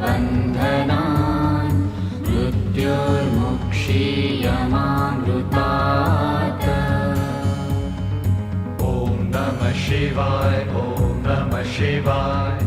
बन्धनान् मृत्योर्मुक्षीयमामृतात्। Om Namah Shivaya, Om Namah Shivaya,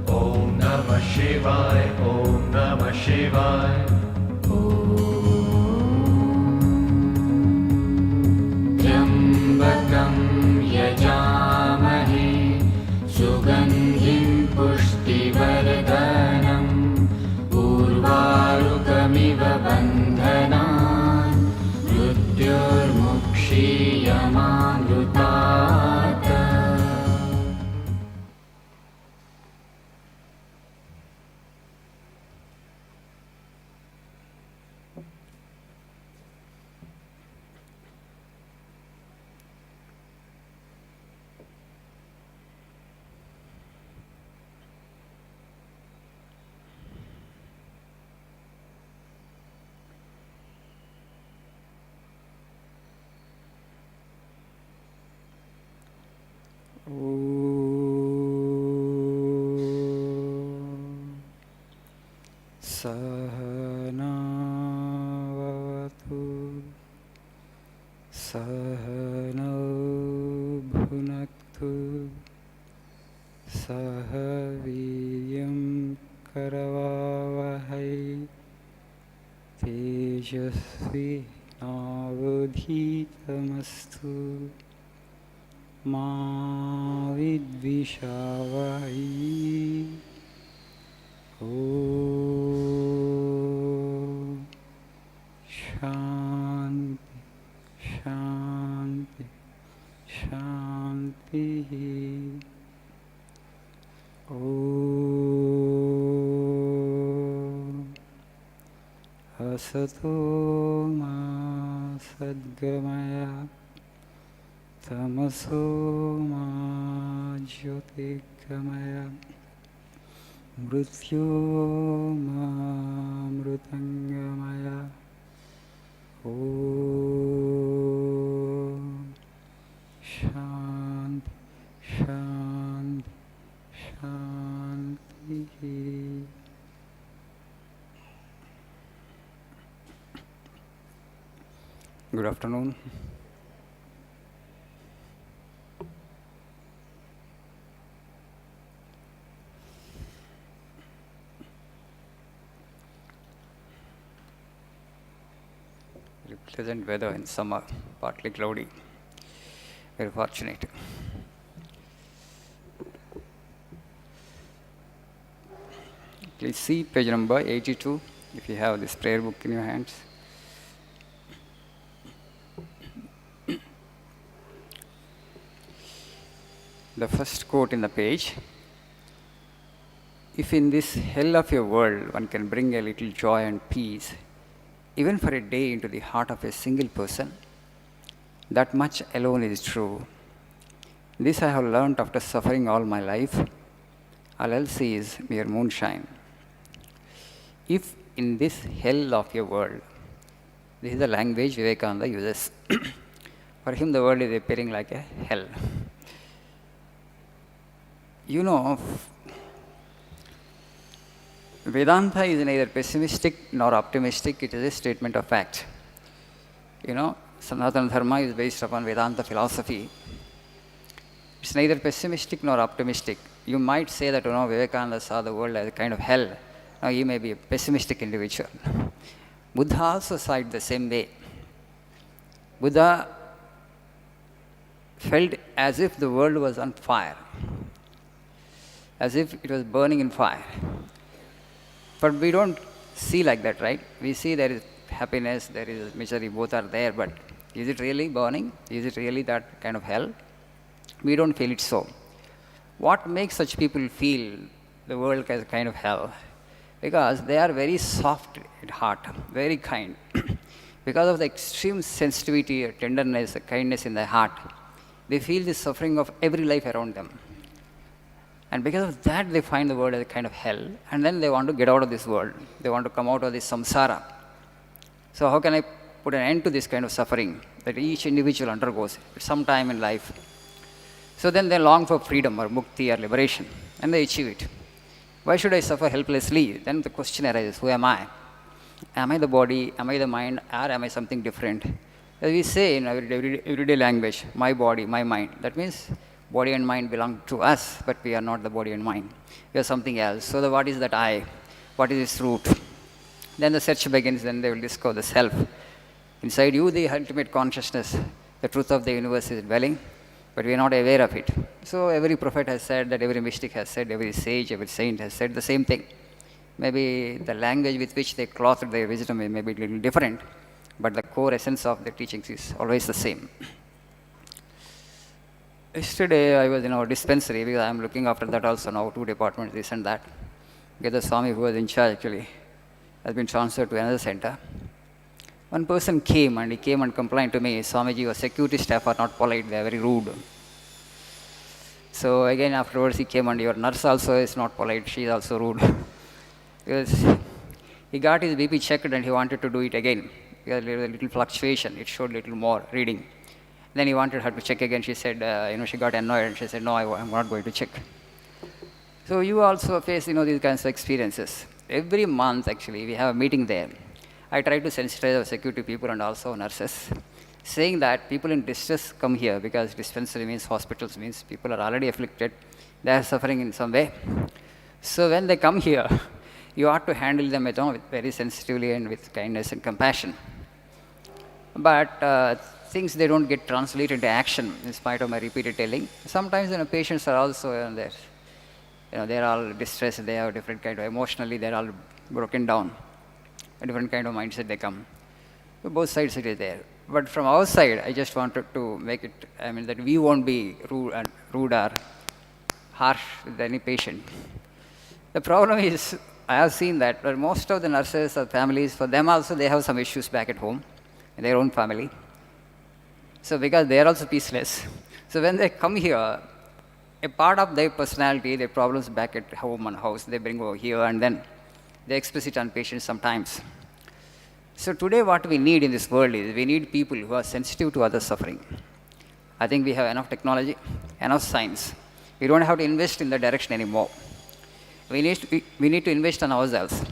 Om Namah Shivaya, Om Namah Shivaya. त्र्यम्बकं यजामहे सुगन्धिं पुष्टिवर्धनम् उर्वारुकमिव बन्धनान् मृत्योर्मुक्षीयमामृतात्। सहनावतु सहनौ भुनक्तु सह वीर्यं करवावहै तेजस्विनावधीतमस्तु मा विद्विषावहै। ॐ शान्ति शान्ति शान्तिः। ॐ असतो मा सद्गमय तमसो मा ज्योतिर्गमय मृत्योर्मामृतङ्गमय। ॐ शान्ति शान्ति शान्तिः। Good afternoon. Pleasant weather in summer, partly cloudy. Very fortunate. Please see page number 82 if you have this prayer book in your hands. The first quote in the page: if in this hell of your world one can bring a little joy and peace, even for a day, into the heart of a single person, that much alone is true. This I have learnt after suffering all my life. All else is mere moonshine. If in this hell of your world, this is the language Vivekananda uses. For him, the world is appearing like a hell. You know, Vedanta is neither pessimistic nor optimistic, it is a statement of fact. You know, Sanatana Dharma is based upon Vedanta philosophy. It's neither pessimistic nor optimistic. You might say that, Vivekananda saw the world as a kind of hell. Now, he may be a pessimistic individual. Buddha also saw it the same way. Buddha felt as if the world was on fire, as if it was burning in fire. But we don't see like that, right? We see there is happiness, there is misery, both are there, but is it really burning? Is it really that kind of hell? We don't feel it so. What makes such people feel the world as a kind of hell? Because they are very soft at heart, very kind. Because of the extreme sensitivity, tenderness, kindness in their heart, they feel the suffering of every life around them. And because of that, they find the world as a kind of hell, and then they want to get out of this world. They want to come out of this samsara. So how can I put an end to this kind of suffering that each individual undergoes at some time in life? So then they long for freedom or mukti or liberation, and they achieve it. Why should I suffer helplessly? Then the question arises, who am I? Am I the body? Am I the mind? Or am I something different? As we say in our everyday language, my body, my mind. That means body and mind belong to us, but we are not the body and mind. We are something else. So what is that I? What is its root? Then the search begins, then they will discover the self. Inside you, the ultimate consciousness, the truth of the universe is dwelling, but we are not aware of it. So every prophet has said that, every mystic has said, every sage, every saint has said the same thing. Maybe the language with which they clothed their wisdom may be a little different, but the core essence of the teachings is always the same. Yesterday I was in our dispensary, because I am looking after that also now, 2 departments, this and that. Because the Swami who was in charge actually has been transferred to another center. One person came and complained to me, Swamiji, your security staff are not polite, they are very rude. So again afterwards he came, and your nurse also is not polite, she is also rude. Because he got his BP checked and he wanted to do it again. Because there was a little fluctuation, it showed a little more reading. Then he wanted her to check again. She said, she got annoyed and she said, no, I'm not going to check. So you also face, these kinds of experiences. Every month actually we have a meeting there. I try to sensitize our security people and also nurses, saying that people in distress come here, because dispensary means hospitals, means people are already afflicted, they are suffering in some way. So when they come here, you ought to handle them with very sensitively and with kindness and compassion. But things, they don't get translated into action, in spite of my repeated telling. Sometimes patients are also there. They're all distressed, they have different kind of, emotionally they're all broken down. A different kind of mindset they come. So both sides it is there. But from our side, I just wanted to make it, that we won't be rude or harsh with any patient. The problem is, I have seen that most of the nurses or families, for them also they have some issues back at home, in their own family. So because they are also peaceless, so when they come here, a part of their personality, their problems back at home and house, they bring over here, and then they express it on patients sometimes. So today what we need in this world is, we need people who are sensitive to others' suffering. I think we have enough technology, enough science. We don't have to invest in that direction anymore. We need to invest on ourselves.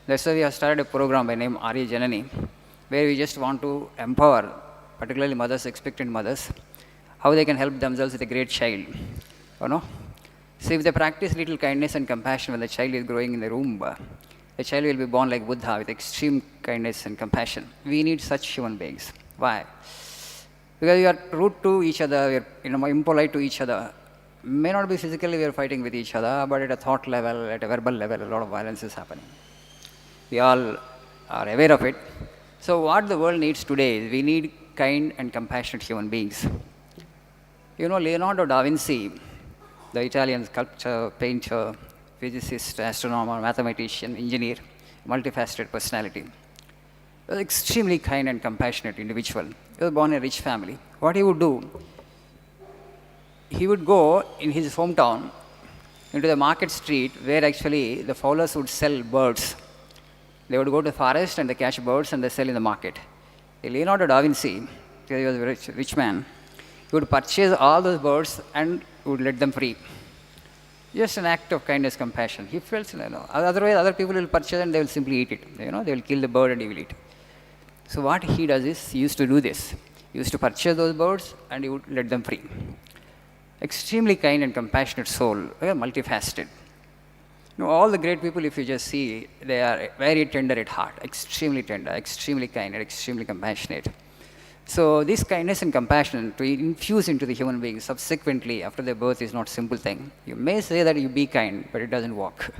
That's why we have started a program by name Arya Janani, where we just want to empower, particularly mothers, expectant mothers, how they can help themselves with a great child. So if they practice little kindness and compassion when the child is growing in the womb, the child will be born like Buddha with extreme kindness and compassion. We need such human beings. Why? Because we are rude to each other, we are impolite to each other. May not be physically we are fighting with each other, but at a thought level, at a verbal level, a lot of violence is happening. We all are aware of it. So what the world needs today is, we need kind and compassionate human beings. Leonardo da Vinci, the Italian sculptor, painter, physicist, astronomer, mathematician, engineer, multifaceted personality. He was an extremely kind and compassionate individual. He was born in a rich family. What he would do, he would go in his hometown into the market street where actually the fowlers would sell birds. They would go to the forest and they catch birds and they sell in the market. Leonardo da Vinci, because he was a rich man, he would purchase all those birds and would let them free. Just an act of kindness, compassion. He felt, otherwise other people will purchase and they will simply eat it. They will kill the bird and he will eat. So what he does is, he used to do this. He used to purchase those birds and he would let them free. Extremely kind and compassionate soul, multifaceted. All the great people, if you just see, they are very tender at heart, extremely tender, extremely kind, and extremely compassionate. So this kindness and compassion to infuse into the human being subsequently after their birth is not a simple thing. You may say that you be kind, but it doesn't work.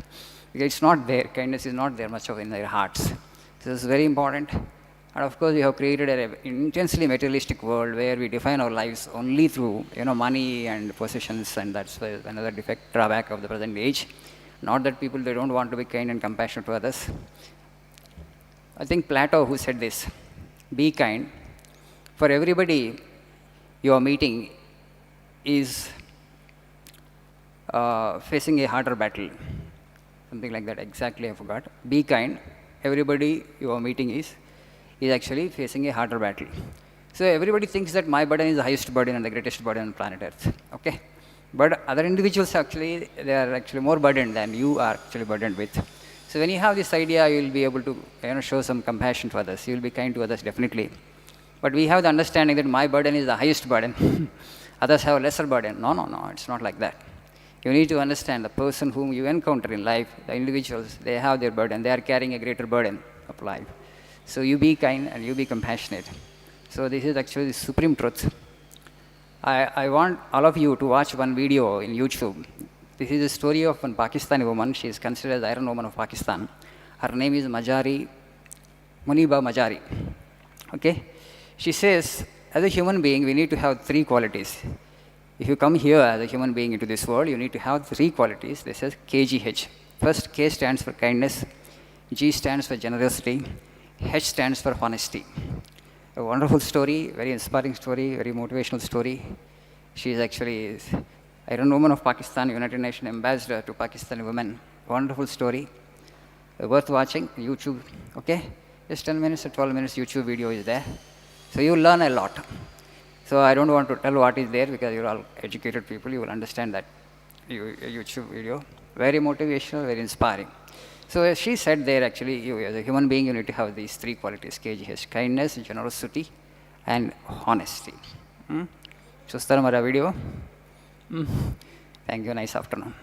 Because it's not there, kindness is not there much of in their hearts. So this is very important. And of course, we have created an intensely materialistic world where we define our lives only through money and possessions, and that's another drawback of the present age. Not that people, they don't want to be kind and compassionate to others. I think Plato who said this, be kind. For everybody you are meeting is facing a harder battle. Something like that, exactly I forgot. Be kind. Everybody you are meeting is actually facing a harder battle. So everybody thinks that my burden is the highest burden and the greatest burden on planet Earth. Okay? But other individuals actually, they are actually more burdened than you are actually burdened with. So when you have this idea, you will be able to show some compassion to others. You will be kind to others, definitely. But we have the understanding that my burden is the highest burden. Others have a lesser burden. No, no, no, it's not like that. You need to understand the person whom you encounter in life, the individuals, they have their burden. They are carrying a greater burden of life. So you be kind and you be compassionate. So this is actually the supreme truth. I want all of you to watch one video in YouTube. This is a story of one Pakistani woman. She is considered as the Iron Woman of Pakistan. Her name is Majari, Muniba Majari. Okay? She says, as a human being, we need to have three qualities. If you come here as a human being into this world, you need to have three qualities. This is KGH. First, K stands for kindness, G stands for generosity, H stands for honesty. A wonderful story, very inspiring story, very motivational story. She is actually Iron Woman of Pakistan, United Nations Ambassador to Pakistani women. Wonderful story, worth watching. YouTube, okay? Just 10 minutes or 12 minutes YouTube video is there. So you will learn a lot. So I don't want to tell what is there because you're all educated people. You will understand that YouTube video. Very motivational, very inspiring. So as she said there, actually, you as a human being, you need to have these three qualities: KGH, kindness, generosity, and honesty. చూస్తారా మరి ఆ video? Thank you. Nice afternoon.